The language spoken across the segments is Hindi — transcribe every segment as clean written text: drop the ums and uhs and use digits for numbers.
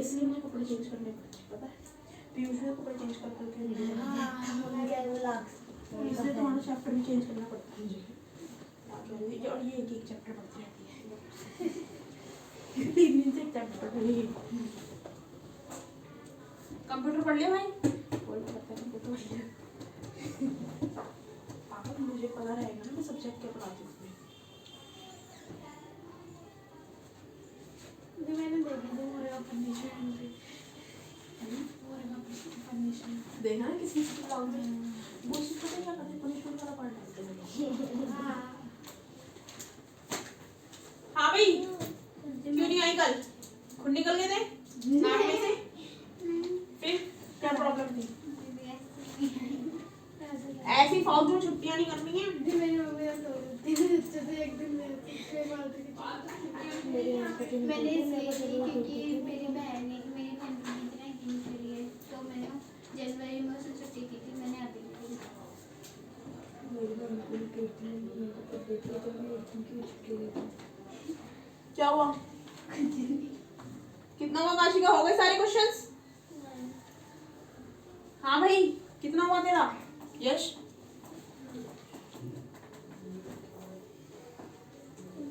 इसलिए मुझे कपड़े चेंज करने पड़ते, पता है? पीयूष में कपड़े चेंज कर करके इसलिए तुम्हारा चैप्टर भी चेंज करना पड़ता है मुझे। और ये एक चैप्टर पढ़ती रहती है 3 दिन से एक चैप्टर पढ़ रही है। कंप्यूटर पढ़ लिया भाई? बोल पढ़ता है कंप्यूटर पढ़ लिया। पागल, मुझे पता रहेगा ना मैं सब्जेक्ट क्या पढ़ाती हूँ। मैंने देखा ना किसी चीज की ब्लाउज में वो चीज पता क्या करते, पनिशमेंट वाला पार्ट डालते हैं। हाँ भाई, क्यों नहीं आई कल? खुद निकल गए थे नाक में से? फिर क्या प्रॉब्लम थी? ऐसी फालतू छुट्टियां नहीं करनी है। मेरी मम्मी ने एक दिन मैंने क्योंकि मेरी बहन ने मेरी बहन ने इतना गेम खेली है तो मैंने जनवरी में उससे छुट्टी की थी, मैंने अभी क्या हुआ? कितना हुआ काशी का? हो गए सारे क्वेश्चंस? हाँ भाई, कितना हुआ तेरा यश?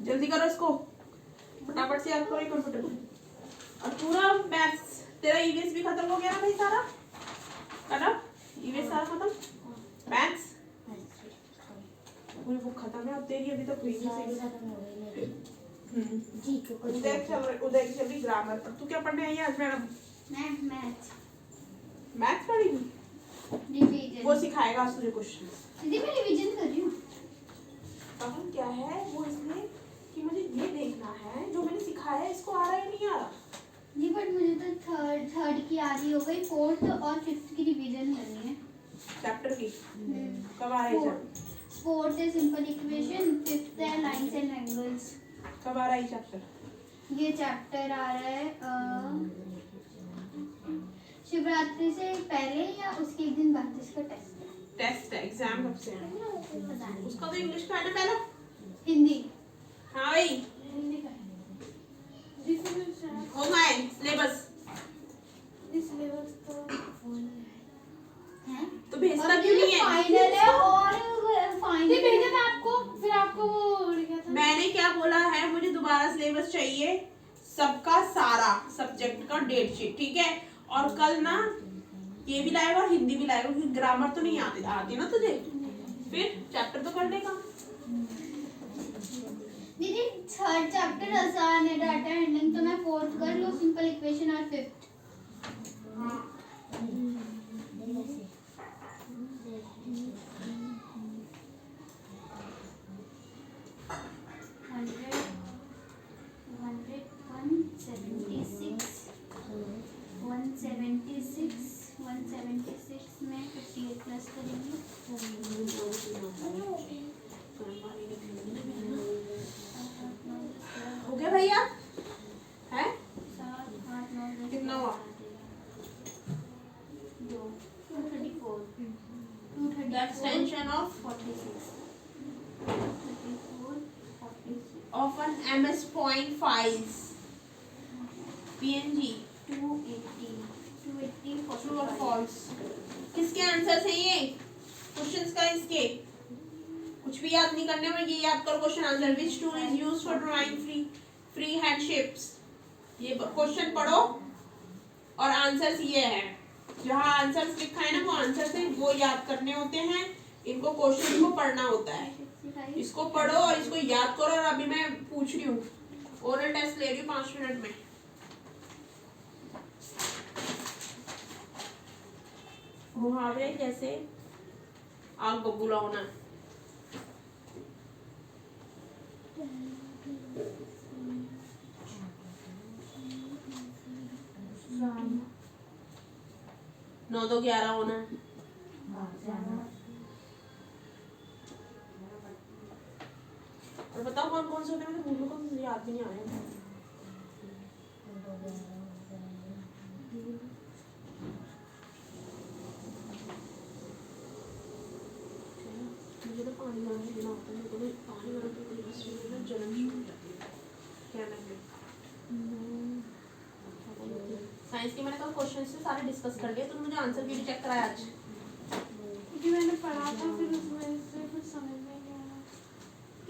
जल्दी करो इसको, फटाफट से याद करो कंप्यूटर में। और पूरा मैथ्स तेरा ईवीएस भी खत्म हो गया ना भाई? सारा खत्म, ईवीएस सारा खत्म, मैथ्स पूरी बुक खत्म है अब तेरी। अभी तक हुई नहीं। उदय चल रही ग्रामर। और तू क्या पढ़ने आई है आज मैडम? मैथ्स पढ़ेगी? वो सिखाएगा आज तुझे क्वेश्चन। दीदी मैं रिवीजन कर रही हूँ। प्रॉब्लम क्या है वो, इसलिए कि मुझे ये देखना है जो मैंने सिखाया है इसको आ रहा है नहीं आ रहा। जी बट मुझे तो थर्ड की आधी हो गई, फोर्थ और फिफ्थ की रिवीजन करनी है चैप्टर की। कब आ रहा है? फोर्थ है सिंपल इक्वेशन, फिफ्थ है लाइंस एंड एंगल्स। कब आ रहा है चैप्टर? ये चैप्टर आ रहा है शिवरात्रि से पहले या उसके एक दिन बाद। इसका टेस्ट है, एग्जाम कब से है? उसका तो इंग्लिश का है ना पहला? हिंदी। हाँ भाई, हिंदी का हो गए सिलेबस? सिलेबस तो भेजता क्यों नहीं है? फाइनल है और फाइनल भेजा था आपको, फिर आपको वो लिखा था। मैंने क्या बोला है, मुझे दोबारा सिलेबस चाहिए सबका, सारा सब्जेक्ट का डेट शीट, ठीक है? और कल ना ये भी लाएगा और हिंदी भी लाएगा, क्योंकि ग्रामर तो नहीं आती ना तुझे, फिर चैप्टर तो कर लेगा। दीदी थर्ड चैप्टर आसान है, डाटा हैंडलिंग, तो मैं फोर्थ कर लूं, सिंपल इक्वेशन और फिफ्थ। हाँ। 176 में 58 प्लस करेंगे। हो गया भैया? है? कितना हुआ? 234। Extension of 46 of an MS point files PNG 280 true or false। किसके आंसर है ये क्वेश्चंस का? इसके कुछ भी याद नहीं करने में, ये याद करो question answer. Which tool is used for drawing free hand shapes? ये क्वेश्चन पढ़ो और आंसर्स ये है, जहाँ आंसर्स लिखा है ना वो आंसर से वो याद करने होते हैं, इनको क्वेश्चन को पढ़ना होता है। इसको पढ़ो और इसको याद करो। और अभी मैं पूछ रही हूँ, ओरल टेस्ट ले रही हूँ 5 मिनट में। मुहावरे जैसे आग बबूला होना। नौ दो 11 होना। और बताओ कौन कौन से होते हैं? मुझे को याद भी नहीं आ रहा। मुझे तो पानी गरम पीना होता है, तो पानी गरम पीते ही जलन शुरू हो जाती है। क्या लगे? साइंस के मैंने कल क्वेश्चन से सारे डिस्कस कर लिए, तो मुझे आंसर क्यों चेक कराया आज? क्योंकि मैंने पढ़ा था, फिर उसमें से कुछ समझ में नहीं आया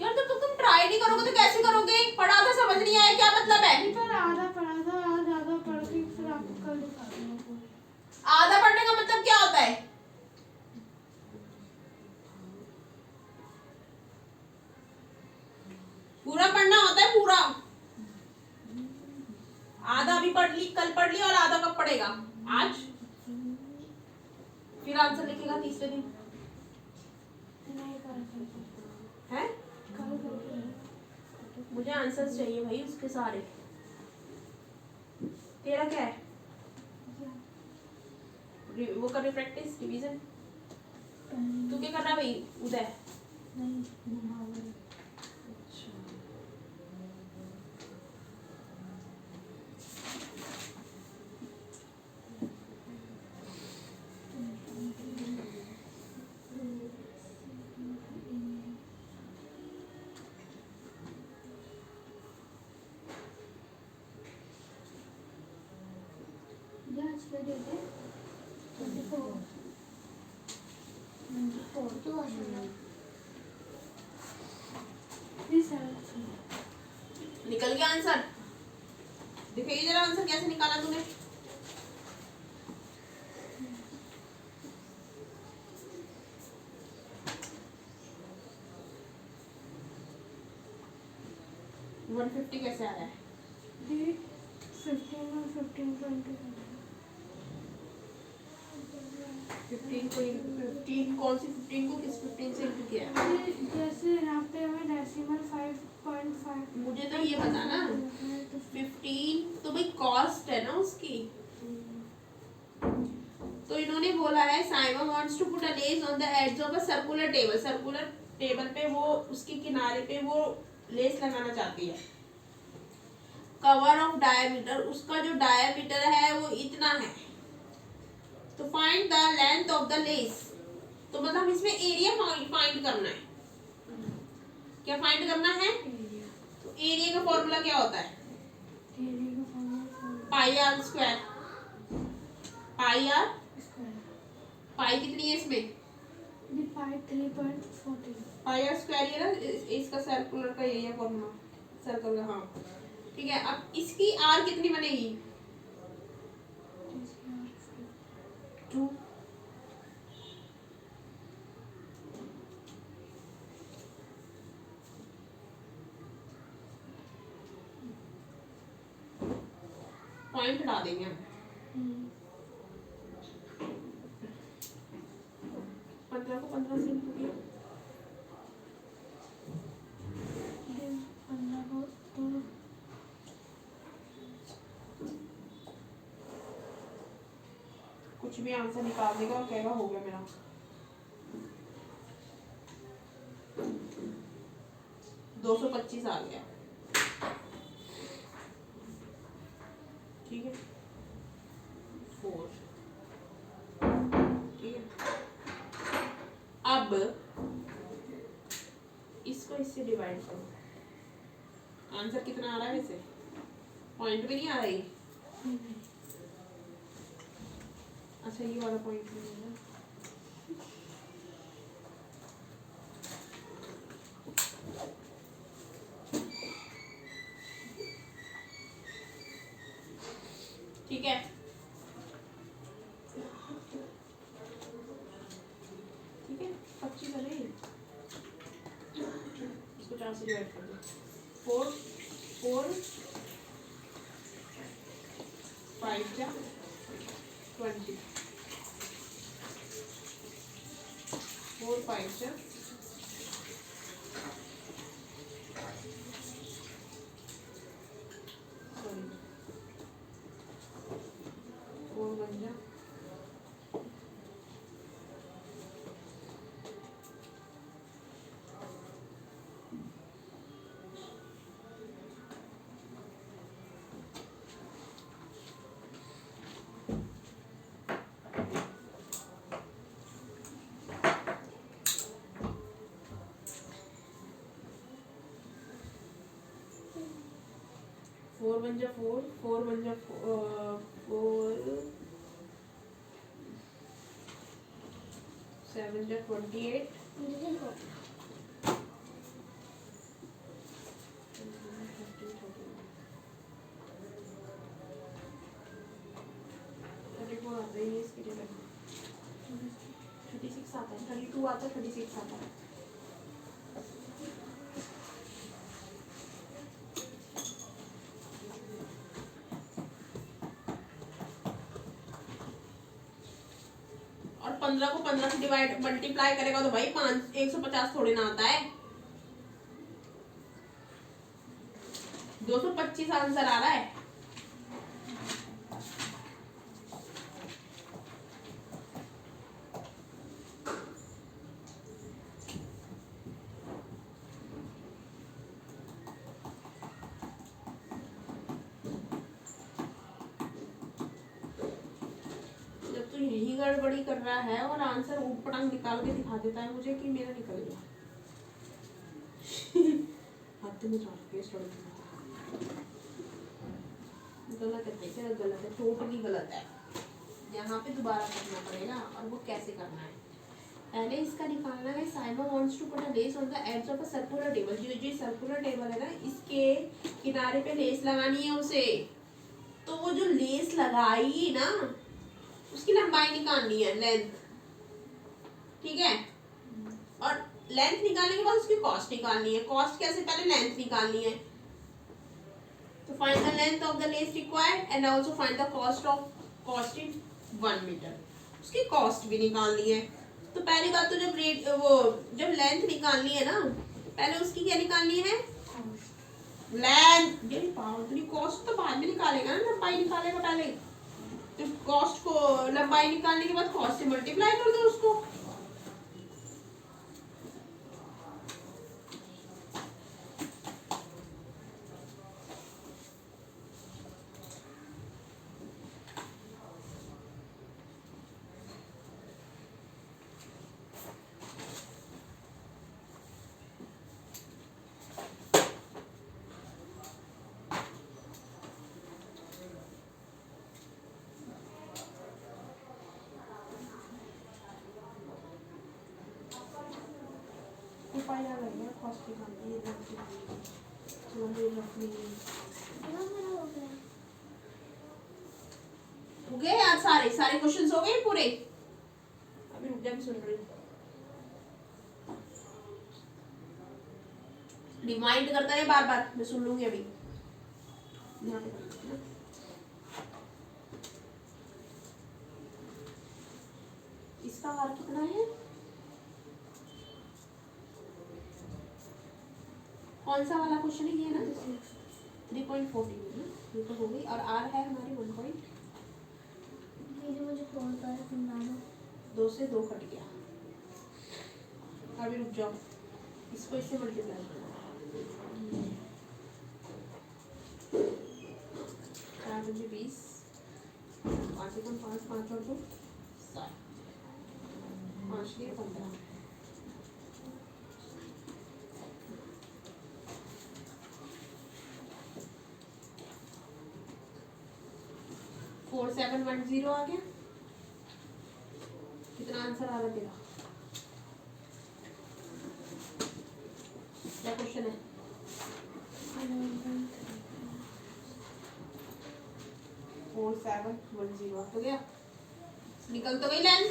यार तो तुम ट्राई नहीं करोगे तो कैसे करोगे? पढ़ा था समझ नहीं आया, क्या मतलब है? पर आधा पढ़ा था, आज आधा पढ़ के फिर आपको कल दिखा दूंगा पूरी। आधा पढ़ने का मतलब क्या होता है? पूरा पढ़ना होता है, पूरा। आधा अभी पढ़ ली, कल पढ़ ली, और आधा कब पढ़ेगा? आज। फिर आंसर लिखेगा तीसरे दिन। नहीं कल है? करके मुझे आंसर्स चाहिए भाई उसके सारे। तेरा क्या है? वो कर रही प्रैक्टिस, रिवीजन। तू क्या कर रहा है भाई उदय? निकल गया आंसर? दिखाइए जरा आंसर कैसे निकाला तूने? वन 150 कैसे आ रहा है? 15 और 15 20 15 को 15 कौन सी 15 को किस 15 से इंटू किया है? जैसे यहाँ पे हमें डेसिमल 5.5। मुझे तो ये बता ना, 15 तो भाई कॉस्ट है ना उसकी। तो इन्होंने बोला है Simon wants to put a lace on the edge of a circular table. Circular table पे वो उसके किनारे पे वो लेस लगाना चाहती है। कवर ऑफ डायमीटर, उसका जो डायमीटर है वो इतना है। तो find the length of the less. तो मतलब हम इसमें एरिया फाइंड करना है। क्या फाइंड करना है? तो एरिया का फॉर्मूला क्या होता है? पाई आर स्क्वायर। पाई आर पाई कितनी है इसमें? 3.40। पाई आर स्क्वायर ये ना इसका सर्कुलर का एरिया फॉर्मूला, सर्कल का। हाँ ठीक है। अब इसकी आर कितनी बनेगी? 2। पॉइंट हटा देंगे हम। 15 को 15 से इंटू किया। 15 को तो कुछ भी आंसर निकाल देगा और कहेगा हो गया मेरा। दो 225 आ गया। ठीक है 4। ठीक है, अब इसको इससे डिवाइड करो। आंसर कितना आ रहा है वैसे? पॉइंट भी नहीं आ रही। अच्छा ये वाला पॉइंट नहीं है ना। ठीक है, ठीक है 25 है नहीं, इसको 4 से डिवाइड कर दो। 4 4 5 जा 20। 4 5 जा 4 1 जा 4 4 1 जा 4, 4 1 जा 4, 7 जा 28, 34 आता है, ये इसकी जगह 36 आता है, 32 आता है, 36 आता है। और 15 को 15 से डिवाइड मल्टीप्लाई करेगा तो भाई 150 थोड़ी ना आता है, 225 आंसर आ रहा है। जब तो यही गड़बड़ी कर रहा है और आंसर ऊपटंग निकाल के दिखा देता है मुझे कि मेरा निकल गया। हाथ में गलत है, क्या गलत है, टोटली गलत है। यहाँ पे दोबारा करना पड़ेगा, और वो कैसे करना है, पहले इसका निकालना है। Simon wants to put a lace on the edge of a circular table. जो सर्कुलर टेबल है ना, इसके किनारे पे लेस लगानी है उसे। तो वो जो लेस लगाई ना, उसकी लंबाई निकालनी है, लेंथ, ठीक है। और लेंथ निकालने के बाद उसकी कॉस्ट निकालनी है। कॉस्ट कैसे, पहले लेंथ निकालनी है। तो find the length of the lace required and also find the cost in 1 metre. उसकी कॉस्ट भी निकालनी है। तो पहली बात तो जब लेंथ निकालनी है ना, पहले उसकी क्या निकालनी है, लेंथ। ये कॉस्ट तो बाद में निकालेगा ना, लंबाई निकालेगा पहले। तो कॉस्ट को लंबाई निकालने के बाद कॉस्ट से मल्टीप्लाई कर दो उसको। हो गए यार, सारे क्वेश्चंस हो गए पूरे। अभी रुक जा, मैं सुन रही हूँ। रिमाइंड करता है बार बार, मैं सुन लूंगी अभी। यहाँ पे इसका आर कितना है, कौन सा वाला क्वेश्चन है, ये ना 3.14 ये तो हो गई। और आर है हमारी 1 पॉइंट, मुझे फोन कर समझा दो। 2 से 2 कट गया। अभी रुक जाओ, इसको इससे मल्टीप्लाई करो। 4 बजे 20, 5 1 5, 5 और 2 7, 5 लिए 15। 4710 आ गया। कितना आंसर आ रहा तेरा, क्या क्वेश्चन है? 4710 हो गया। निकल तो गई लेंथ,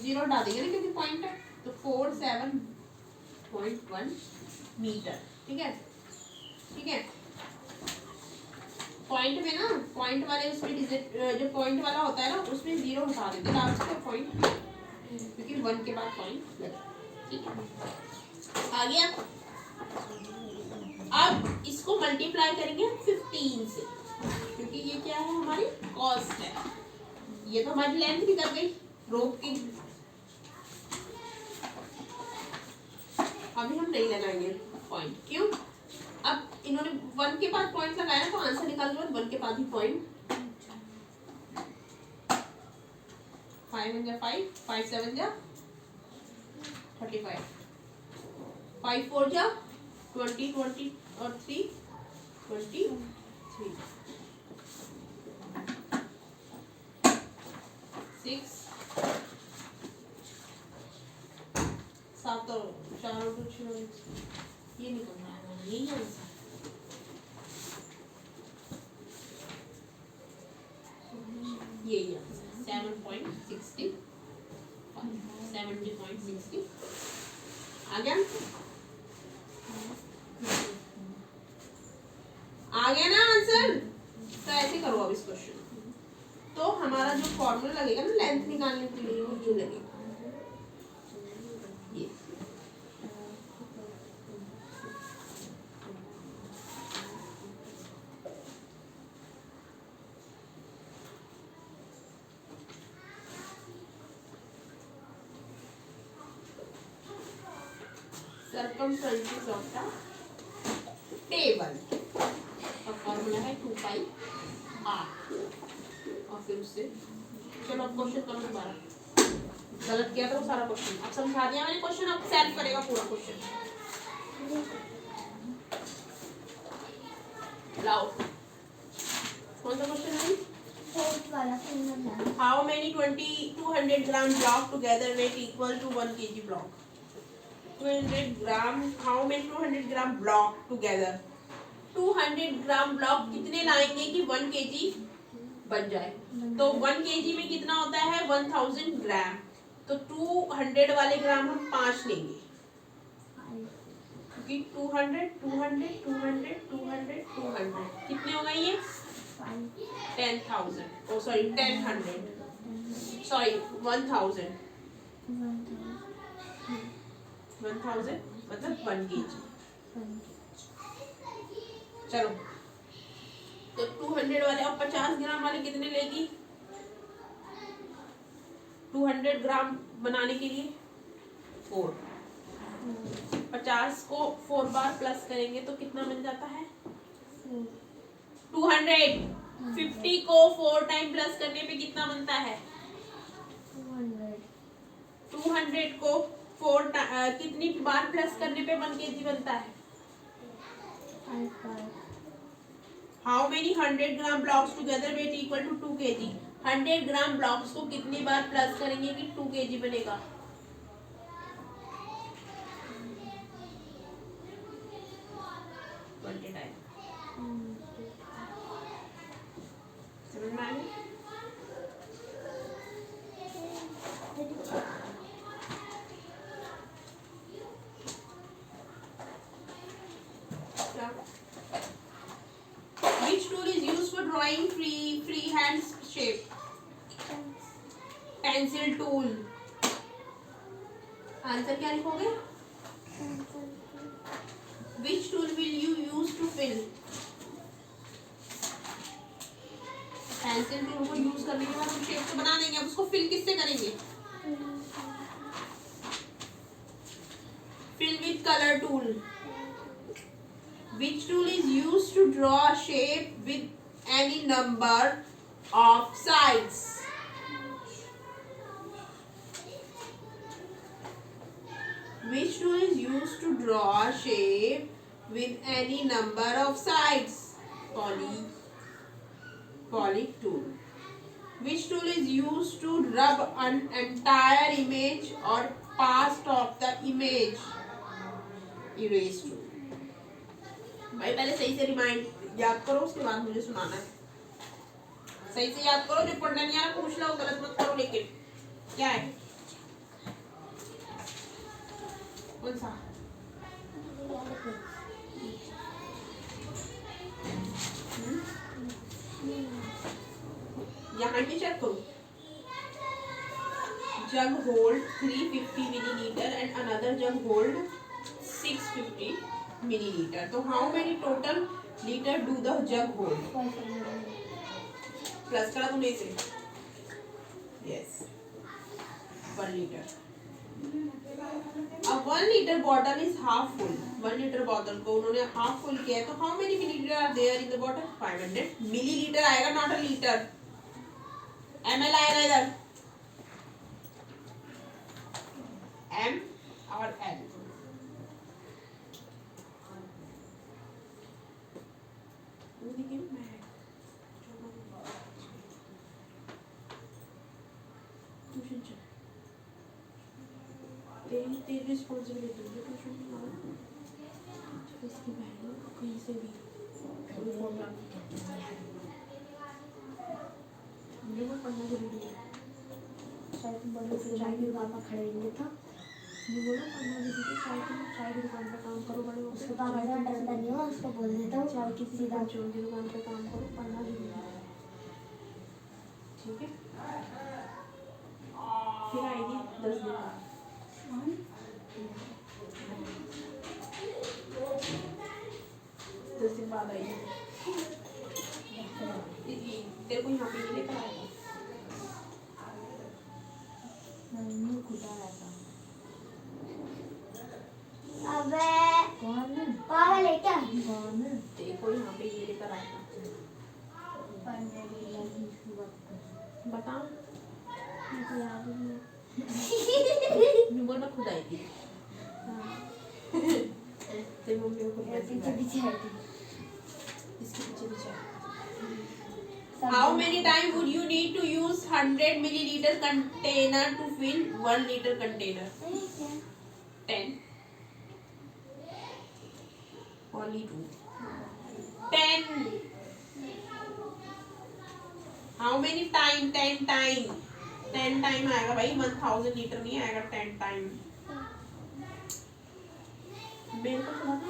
0 हटा देंगे ना क्योंकि पॉइंट है। तो 47.1 मीटर, ठीक है, ठीक है। पॉइंट में ना, पॉइंट वाले उसमें डिजिट, जो पॉइंट वाला होता है ना, उसमें 0 हटा देते हैं लास्ट का पॉइंट, क्योंकि 1 के बाद पॉइंट लगे, ठीक है। आ गया। अब इसको मल्टीप्लाई करेंगे 15 से, क्योंकि ये क्या है, हमारी कॉस्ट है। ये तो हमारी लेंथ निकल गई रोप की। अभी हम नहीं लगाएंगे पॉइंट, क्यों? अब इन्होंने 1 के बाद पॉइंट लगाया तो आंसर निकाल दो 1 के बाद ही पॉइंट। 5 1 जा 5, 5 7 जा 35, 5 4 जा 20 20 और 3 23 6 7 और 4 और 2 6 ये नहीं करना है यही आंसर यही आंसर 7.60 70.60 आ गया ना आंसर। तो ऐसे करो अब इस क्वेश्चन तो हमारा जो फॉर्मूला लगेगा ना लेंथ निकालने के लिए वो ये लगेगा ये circumferences of the table का फॉर्मूला है 2 पाई r और फिर उससे चलो अब क्वेश्चन करो दोबारा गलत किया था वो सारा क्वेश्चन अब समझा दिया मैंने क्वेश्चन अब सॉल्व करेगा पूरा क्वेश्चन लाओ कौन सा क्वेश्चन है फोर्थ वाला finger how many 200 gram block together weigh equal to 1 kg block 200 gram how many 200 gram block together 200 gram block कितने लाएंगे कि 1 kg बन जाए तो 1 kg में कितना होता है 1000 ग्राम तो 200 वाले ग्राम हम 5 लेंगे क्योंकि 200 200 200 200 200 कितने हो गए ये 10,000 ओ सॉरी 1000 सॉरी 1000 मतलब 1 kg चलो तो 200 वाले और 50 ग्राम वाले कितने लेगी 200 ग्राम बनाने के लिए 4 50 को 4 बार प्लस करेंगे तो कितना बन जाता है 200 50 को 4 टाइम प्लस करने पे कितना बनता है 200 को 4 कितनी बार प्लस करने पे 1 kg बनता है how many 100 gram blocks together weigh equal to 2 kg 100 gram blocks को कितनी बार प्लस करेंगे कि 2 kg बनेगा समझ में आया Which tool is used for drawing freehand shape? Pencil tool. Answer क्या लिखोगे? Which tool will you use to fill? Pencil tool को यूज करने के बाद हम शेप तो बना देंगे अब उसको फिल किससे करेंगे? Fill with color tool. Which tool is used to draw a shape with any number of sides? Which tool is used to draw a shape with any number of sides? Poly tool. Which tool is used to rub an entire image or part of the image? Erase tool. भाई पहले सही से रिमाइंड याद करो उसके बाद मुझे सुनाना है सही से याद करो जो पढ़ना नहीं आ रहा पूछ लो गलत मत करो लेकिन क्या है कौन सा यहाँ भी चेक करो jug hold 350 milliliter and another jug hold 650 milliliter. So how many total liter do the jug hold? Plus करा तूने इसे? Yes. 1 liter. A 1 liter bottle is half full. 1 liter bottle को उन्होंने half full किया है तो how many milliliter are there in the bottle? 500 milliliter आएगा not a liter. ml आएगा इधर. M और L. लेकिन मैं ट्यूशन चल तेरी रिस्पॉन्सिबिलिटी है ट्यूशन की माँ इसकी बहन कहीं से भी कोई फोन ला मुझे वो पढ़ना जरूरी है शायद तुम बड़े से चाय की दुकान पर खड़े रहेंगे था ये बोलो पढ़ना जरूरी है शायद तुम चाय की दुकान पर काम करो बड़े उसको काम ऐसा डरता नहीं हो उसको बोल देता हूँ चाय किसी चोर की दुकान पर काम करो पढ़ना जरूरी है ठीक है फिर आएगी 10 दिन बाद 10 दिन बाद आएगी तेरे को यहाँ पे नहीं लेकर आएगा खुदा रहता अबे कौन पागल है क्या? कौन देखो यहाँ पे ये लेकर आएगा बताओ मुझे याद नहीं बोल मैं खुद आई थी तेरी मम्मी को पीछे पीछे है तू। इसके पीछे पीछे How many times would you need to use 100 milliliter container to fill 1 liter container? 10. Only 2. 10. How many time? 10 time. 10 time आएगा भाई 1000 लीटर नहीं आएगा 10 time. मेरे को थोड़ा ना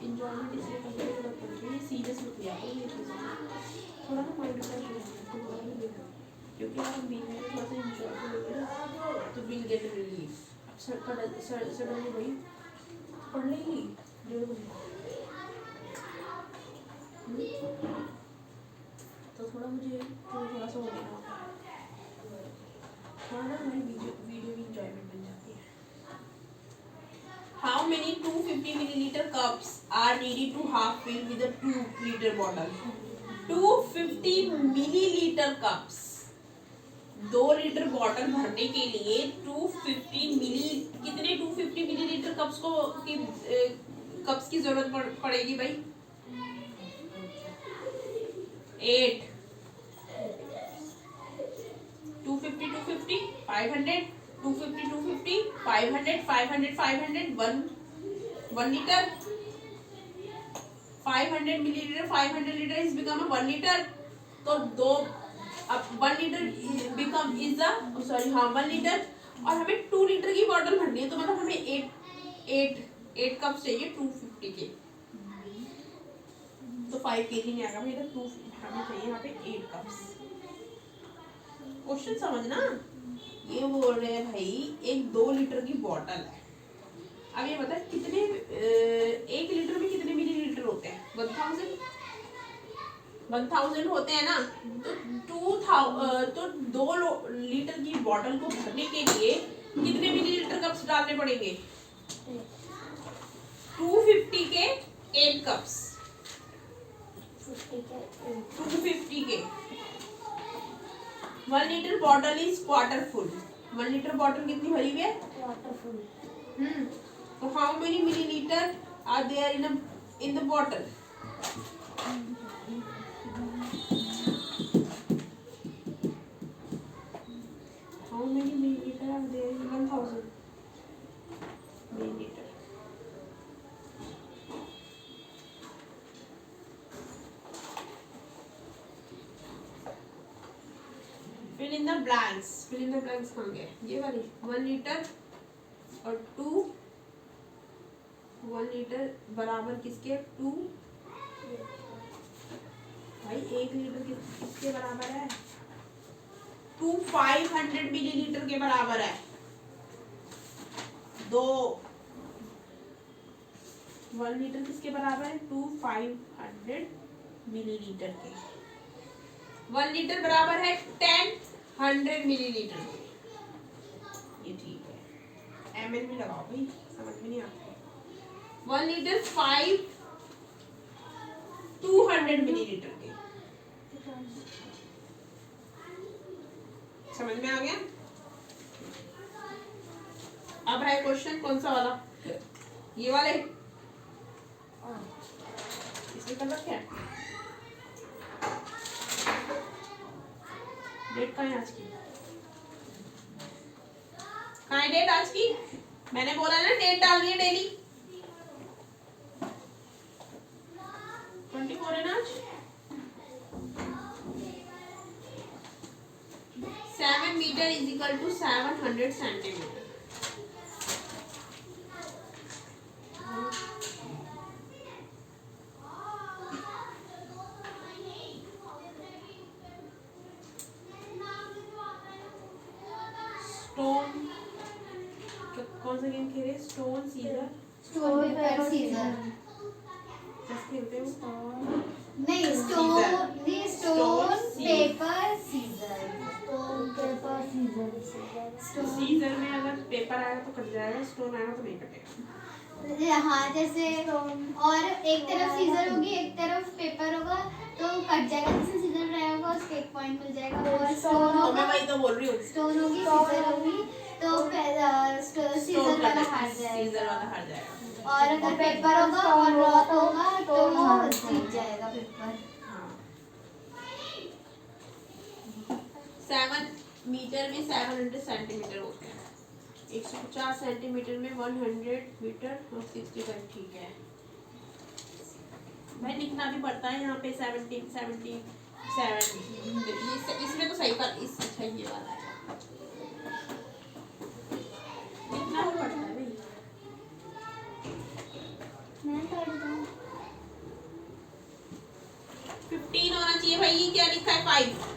enjoyment इसलिए करने की जरूरत पड़ रही है सीरियस मत लिया करो ये चीज़ थोड़ा ना माइंड फ्रेश हो जाता है क्योंकि आप बीच में थोड़ा सा इंजॉय करोगे ना तो विल गेट रिलीफ अब सडनली भाई पढ़ लेंगी 1:30 बजे तो थोड़ा मुझे थोड़ा सा हो गया थोड़ा ना हमारी वीडियो की इंजॉयमेंट बन जाती है How many 250 milliliter cups are needed to half fill with a 2 liter bottle? 250 milliliter cups 2 litre bottle भरने के लिए 250 मिली कितने 250 मिलीलीटर कप्स को कप्स की जरूरत पड़ेगी भाई 8 250 250 500 250 250 500 500 500 1 liter 500 milliliter 500 liter is become a 1 liter तो दो अब 1 litre become is the sorry हाँ 1 लीटर और हमें 2 लीटर की बॉटल भरनी है तो मतलब हमें 8 कप चाहिए 250 के तो 5 kg नहीं आएगा भाई तो 2 हमें चाहिए यहाँ पे 8 कप्स क्वेश्चन समझना ये बोल रहे हैं भाई एक 2 लीटर की बॉटल है अब ये बता कितने 1 लीटर में कितने मिलीलीटर होते हैं 1000 होते हैं ना तो 2 लीटर की बॉटल को भरने के लिए कितने मिलीलीटर कप्स डालने पड़ेंगे 250 के 8 कप्स 250 के 1 litre bottle is quarter full 1 litre bottle कितनी भरी हुई है क्वार्टर फुल तो how many millilitre are there in the bottle How many milliliter are there in 1000 milliliter? Fill in the blanks. Fill in the blanks कहाँ गए? ये वाली 1 लीटर और 1 लीटर बराबर किसके 2 भाई 1 लीटर किसके बराबर है 500 मिलीलीटर के बराबर है 1 लीटर किसके बराबर है 500 मिलीलीटर के 1 लीटर बराबर है 100 मिलीलीटर के ये ठीक है ml में लगाओ भाई समझ में नहीं आता 1 लीटर 200 मिलीलीटर के समझ में आ गया अब है क्वेश्चन कौन सा वाला ये वाले इसमें कर रखा है। डेट कहाँ है आज की? कहाँ है डेट आज की? मैंने बोला ना डेट डालनी है डेली। 24 है ना आज। 7 metre is equal to 700 centimetre. Stone, कौन सा गेम खेल रहे? Stone scissor, stone paper scissor. जैसे खेलते हैं वो। नहीं, stone paper scissor. Stone paper scissor. Scissor में अगर पेपर आएगा तो कट जाएगा, स्टोन आएगा तो नहीं कटेगा। हाँ, जैसे और एक तरफ सीजर होगी, एक तरफ पेपर होगा तो कट जाएगा। जिससे सीजर रहेगा उसको 1 पॉइंट मिल जाएगा। और स्टोन मैं होगा, वही तो बोल रही हूँ। स्टोन होगी, सीजर होगी तो सीजर वाला हार सीजर वाला जाएगा। हार जाएगा। और अगर पेपर होगा और रॉक होगा तो जीत जाएगा पेपर। 7 मीटर में 700 सेंटीमीटर होते हैं। 150 सेंटीमीटर में 100 मीटर और 65। ठीक है भाई, लिखना भी पड़ता है यहाँ पे। 17 इसमें तो सही कर, इस अच्छा ये वाला है, लिखना भी पड़ता है भाई। मैं कर दूँ 15 होना चाहिए भाई। ये क्या लिखा है? 5।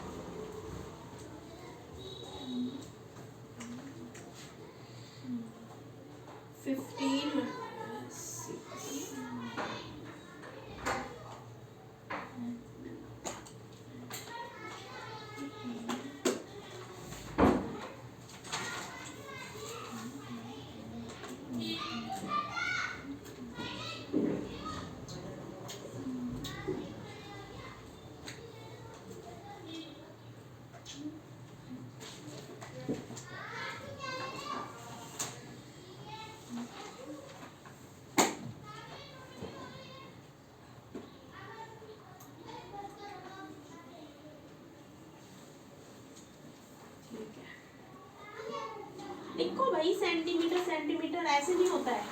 लिखो भाई, सेंटीमीटर सेंटीमीटर ऐसे नहीं होता है।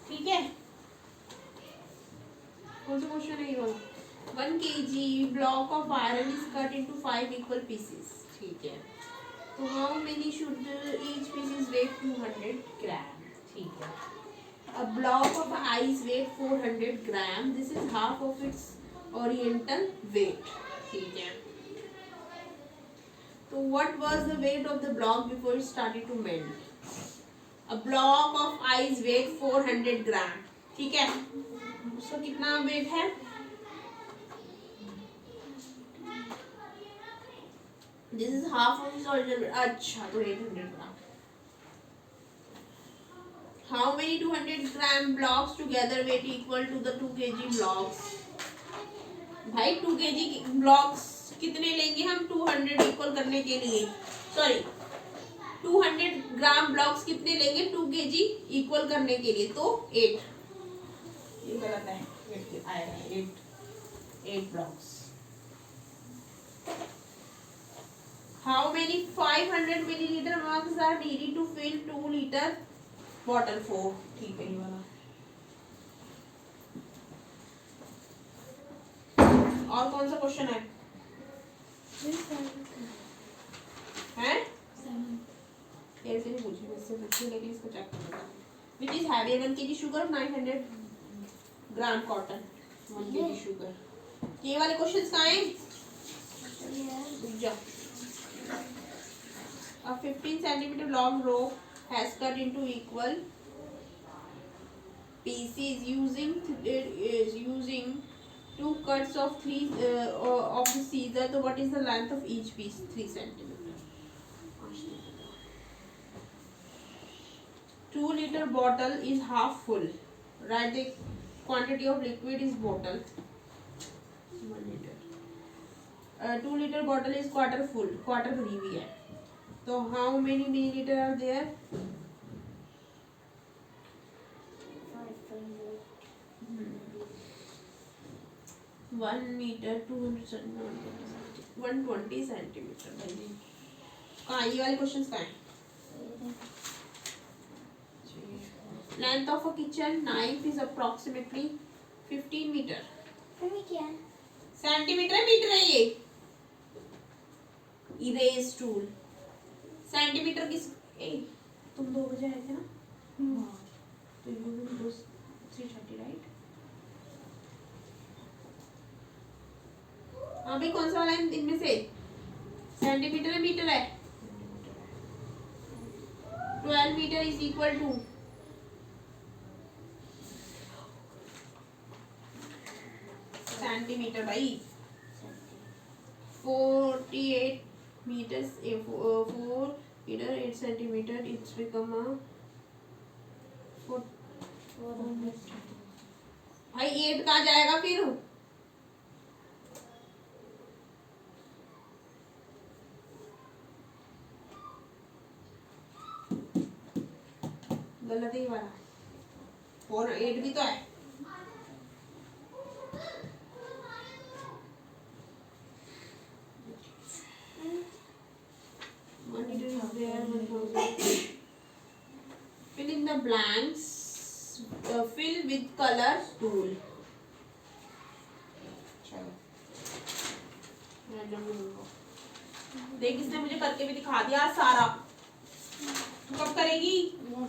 ठीक है, कौन सा क्वेश्चन है ये वाला? 1 kg block of iron is cut into 5 equal pieces. ठीक है, तो how many should each pieces weigh 200 gram. ठीक है, a block of ice weight 400 gram. This is half of its oriental weight. ठीक है, तो what was the weight of the block before it started to melt? A block of ice weight 400 gram. ठीक है, उसका कितना वेट है? This is half of its original weight. अच्छा, तो 800 ग्राम। How many 200 gram blocks together weight equal to the 2 kg blocks? भाई 2 kg blocks कितने लेंगे हम 200 इक्वल करने के लिए? सॉरी, 200 ग्राम ब्लॉक्स कितने लेंगे 2 kg इक्वल करने के लिए? तो 8। ये गलत है, 8 आएगा। 8 blocks. How many 500 milliliter mugs are needed to fill 2 liter bottle 4? ठीक है, ये वाला। और कौन सा क्वेश्चन है? हैं? ऐसे नहीं पूछी, मुझसे पूछी, लेकिन इसको चेक करना। Which is heavier, 1 kg sugar, 900 gram cotton, 1 kg sugar। ये वाले क्वेश्चंस कहाँ हैं? रुक जाओ। A 15 centimeter long rope has cut into equal pieces using 2 cuts of 3 of the scissor. So what is the length of each piece? 3 centimeter. 2 liter bottle is half full. Write the quantity of liquid is bottle. 1 liter. 2 liter bottle is quarter full. Quarter भरी हुई है। तो how many milliliter are there? 500. 1 metre 120 centimetre भाई जी। कहाँ ये वाले क्वेश्चंस कहाँ हैं? Length of a kitchen knife is approximately 15 metre. क्या सेंटीमीटर है मीटर है ये? इरेज टूल सेंटीमीटर किस तुम 2 बजे आए थे ना, तो यू विल डू 3:30 राइट? हाँ भाई कौन सा वाला है इनमें से? सेंटीमीटर है मीटर है? 12 metre is equal to centimetre भाई 48 meters 4 meter 8 centimeter it's become a 4 भाई 8 कहाँ जाएगा फिर? गलत है ये वाला 4 8 भी तो है। Monitor is there 1000. Fill in the blanks. Fill with colors tool. चलो देख इसने मुझे करके भी दिखा दिया सारा। तू कब करेगी? हाँ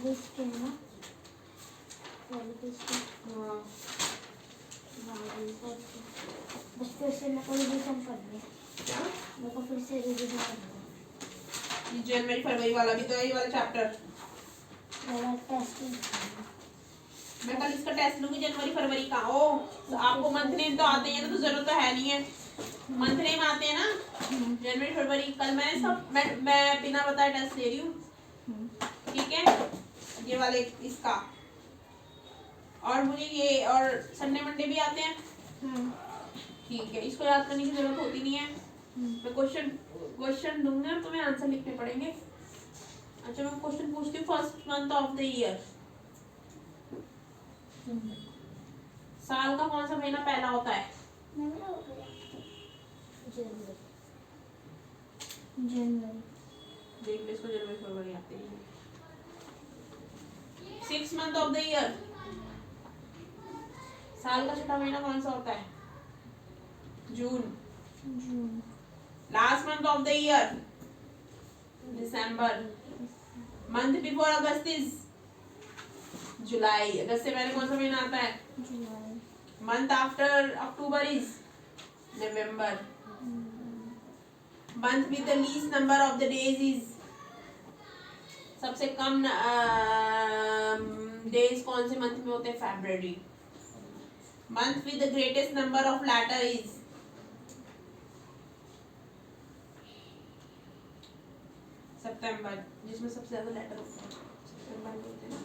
बस फिर से मेरे को रिवीजन करनी है। क्या? मेरे को फिर से रिवीजन करनी है। ये जनवरी फरवरी वाला भी तो है, ये वाला चैप्टर। मेरा टेस्ट मैं कल इसका टेस्ट लूंगी जनवरी फरवरी का। ओ आपको मंथ नेम तो आते हैं ना, तो जरूरत तो है नहीं है। मंथ नेम आते हैं ना जनवरी फरवरी। कल मैं इसका मैं बिना बताए टेस्ट ले रही हूँ, ठीक है? ये वाले इसका। और मुझे ये और संडे मंडे भी आते हैं, ठीक है? इसको याद करने की जरूरत होती नहीं है। मैं क्वेश्चन दूंगी और तुम्हें आंसर लिखने पड़ेंगे। अच्छा मैं क्वेश्चन पूछती हूँ। First month of the year, साल का कौन सा महीना पहला होता है? जनवरी। देख लो इसको, जनवरी फरवरी आते हैं। 6 मंथ ऑफ द ईयर, साल का छठा महीना कौन सा होता है? जून। Last month of the year, December. Month before August is July. अगस्त से पहले कौन सा महीना आता है? जुलाई। Month after October is November. Month with the least number of the days is, सबसे कम डेज कौन से मंथ में होते हैं? फरवरी। Month with the greatest number of letter is September, जिसमें सबसे ज्यादा लेटर होते हैं सितंबर में होते हैं ना।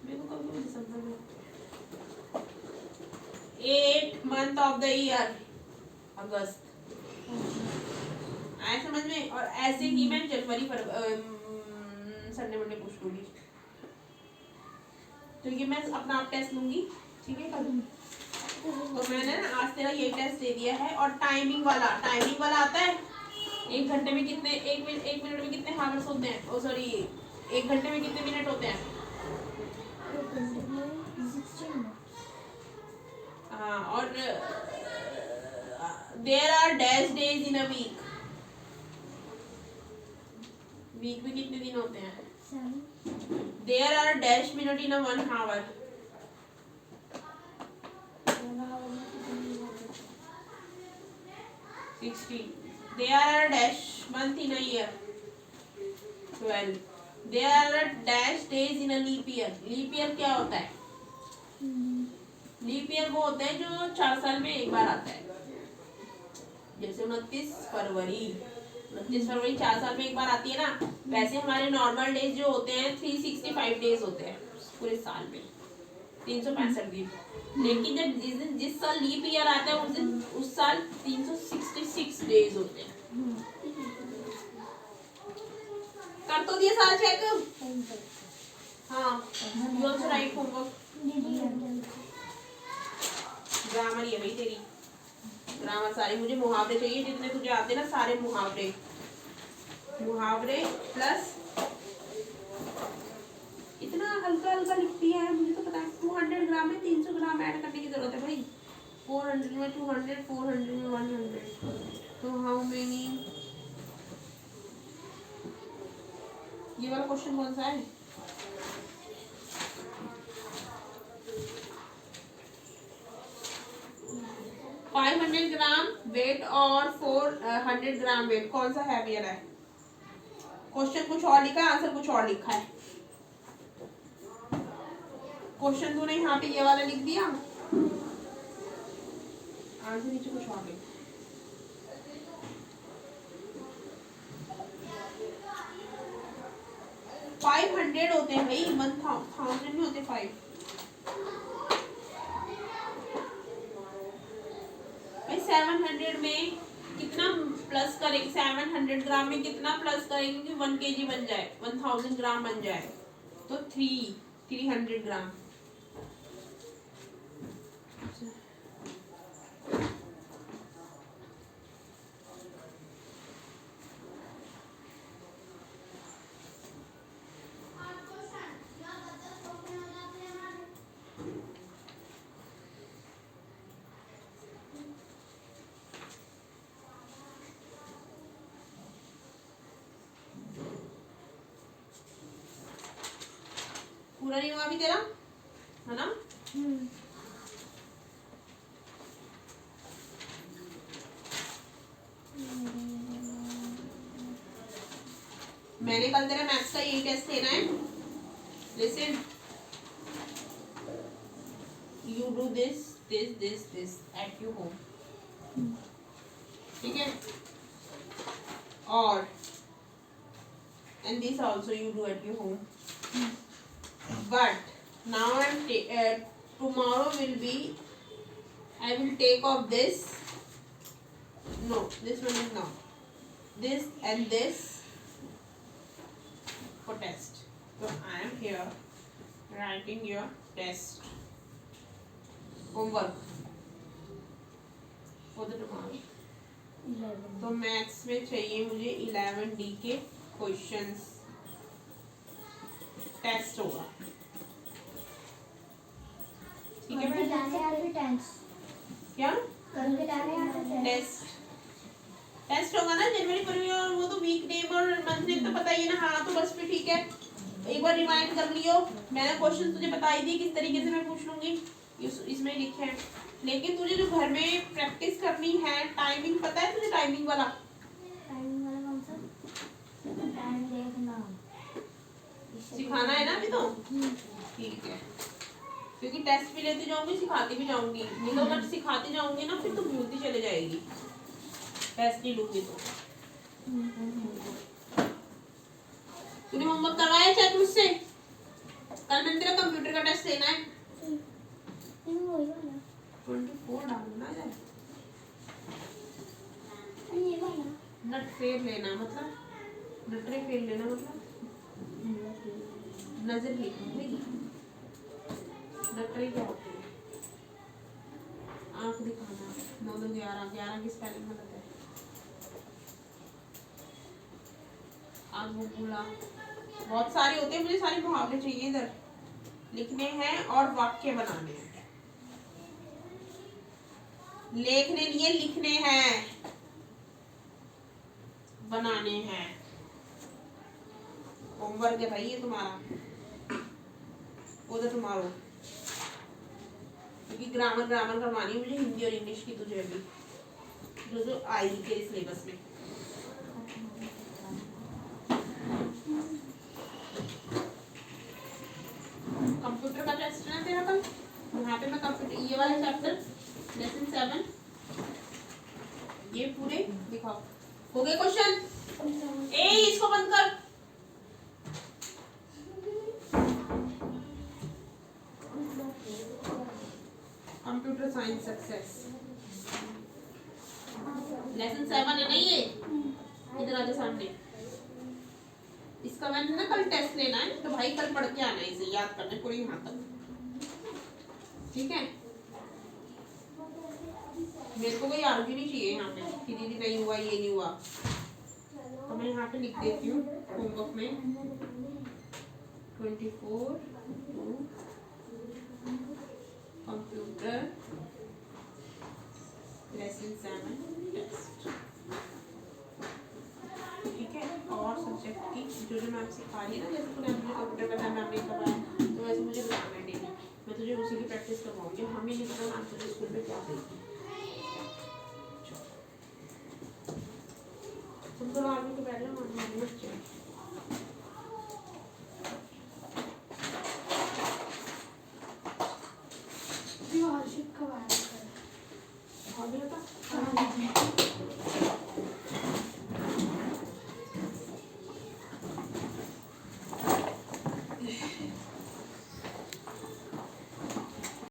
मेरे को कभी दिसंबर में। 8 मंथ ऑफ द ईयर, अगस्त। आए समझ में? और ऐसे ही मैं जनवरी संडे मंडे पूछ लूंगी, तो ये मैं अपना आप टेस्ट लूंगी, ठीक है? कल तो मैंने ना आज तेरा ये टेस्ट दे दिया है। और टाइमिंग वाला आता है। 1 घंटे में कितने, 1 मिनट में कितने हावर्स होते हैं? ओ सॉरी, 1 घंटे में कितने मिनट होते हैं? हाँ। और there are dash days in a week. Week में कितने दिन होते हैं? 7। There are dash minute in a 1 hour. 16. There are dash month in a year. 12. There are dash days in a leap year. Leap year क्या होता है? लीप ईयर वो होता है जो 4 साल में एक बार आता है। जैसे 29 फरवरी 4 साल में एक बार आती है ना। वैसे हमारे नॉर्मल डेज जो होते हैं 365 डेज होते हैं पूरे साल में, 365 दिन। लेकिन जब जिस साल लीप ईयर आता है उस साल 366 डेज होते हैं। कर तो दिए साल चेक? हाँ। You also right homework. Grammar ये भाई तेरी। ग्रामर सारे, मुझे मुहावरे चाहिए जितने तुझे आते ना सारे मुहावरे, मुहावरे प्लस इतना हल्का हल्का लिखती है मुझे तो पता है। 200 ग्राम में 300 ग्राम ऐड करने की जरूरत है भाई। 400 में 200, 400 में 100, तो हाउ मेनी, ये वाला क्वेश्चन कौन सा है? फाइव 500 ग्राम वेट और 400 ग्राम वेट, कौन सा हैवियर है? क्वेश्चन कुछ और लिखा है, आंसर कुछ और लिखा है। क्वेश्चन तूने यहाँ पे ये वाला लिख दिया, आंसर नीचे कुछ और लिखा। 500 होते हैं भाई, 1000 नहीं होते 5। भाई 700 में कितना प्लस करेंगे, 700 ग्राम में कितना प्लस करेंगे कि 1 kg बन जाए, 1000 ग्राम बन जाए, तो 300 ग्राम। पूरा नहीं हुआ अभी तेरा, है ना? मैंने कल तेरा मैथ्स का यही टेस्ट लेना है। Listen, you do this this this this at your home, ठीक है? और and this also you do at your home, but now tomorrow will be, I will take off this, no this one is not, this and this for test, so I am here writing your test homework for the tomorrow। तो मैथ्स में चाहिए मुझे 11D के क्वेश्चंस, टेस्ट होगा, ठीक है भाई? क्या टेस्ट, टेस्ट होगा ना जनवरी फरवरी, और वो तो वीक नेम और मंथ नेम तो पता ही है ना। हाँ तो बस फिर ठीक है, एक बार रिमाइंड कर लियो, मैंने क्वेश्चन तुझे बता ही दी किस तरीके से मैं पूछ लूंगी, इसमें लिखे हैं। लेकिन तुझे जो घर में प्रैक्टिस करनी है, टाइमिंग पता है तुझे? टाइमिंग वाला कौन सा? टाइम देखना सिखाना है ना अभी तो, ठीक है? क्योंकि टेस्ट भी लेती जाऊंगी, सिखाती भी जाऊंगी, नहीं तो अगर सिखाती जाऊंगी ना फिर तो भूलती चले जाएगी, टेस्ट नहीं लूंगी तो। तूने होमवर्क करवाया चेक मुझसे? कल मैंने तेरा कंप्यूटर का टेस्ट लेना है, 24 डालना है, नट फेर लेना मतलब, नटरे फेर लेना मतलब नजर लिखी, नटरे क्या होती है? आँख दिखाना, 9 2 11, 11 की स्पेलिंग गलत है, आँख बुला, बहुत सारे होते हैं, मुझे सारे मुहावरे चाहिए इधर लिखने हैं और वाक्य बनाने हैं, लेखने लिए लिखने हैं, बनाने हैं। होमवर्क है भाई ये तुम्हारा, वो तो तुम्हारा, क्योंकि ग्रामर करवानी है मुझे, हिंदी और इंग्लिश की तुझे अभी जो आएगी तेरे सिलेबस में। कंप्यूटर का टेस्ट है ना तेरा कल, यहाँ पे मैं कंप्यूटर ये वाले चैप्टर लेसन 7 ये पूरे दिखाओ, हो गए क्वेश्चन? ए इसको बंद कर, कंप्यूटर साइंस सक्सेस लेसन 7 है ना ये, इधर आजा सामने। इसका मैंने ना कल टेस्ट लेना है, तो भाई कल पढ़ के आना है, इसे याद करना है पूरी यहाँ तक, ठीक है? मेरे को कोई आर्ग्यू नहीं चाहिए यहाँ पे कि दीदी नहीं हुआ, ये नहीं हुआ। तो मैं यहाँ पे लिख देती हूँ होमवर्क में 24 कंप्यूटर लेसन 7 टेस्ट। ठीक है, और सब्जेक्ट की जो जो मैम सिखा रही है ना, जैसे तूने मुझे कंप्यूटर बताया, मैम ने करवाया, तो वैसे मुझे बताना है डेली। मैं तुझे उसी की प्रैक्टिस करवाऊंगी। हमें नहीं पता मैम तुझे स्कूल में क्या देगी। तुम तो आगे तो बैठ लो, मैम बच्चे हर्षित खवा हो गया था।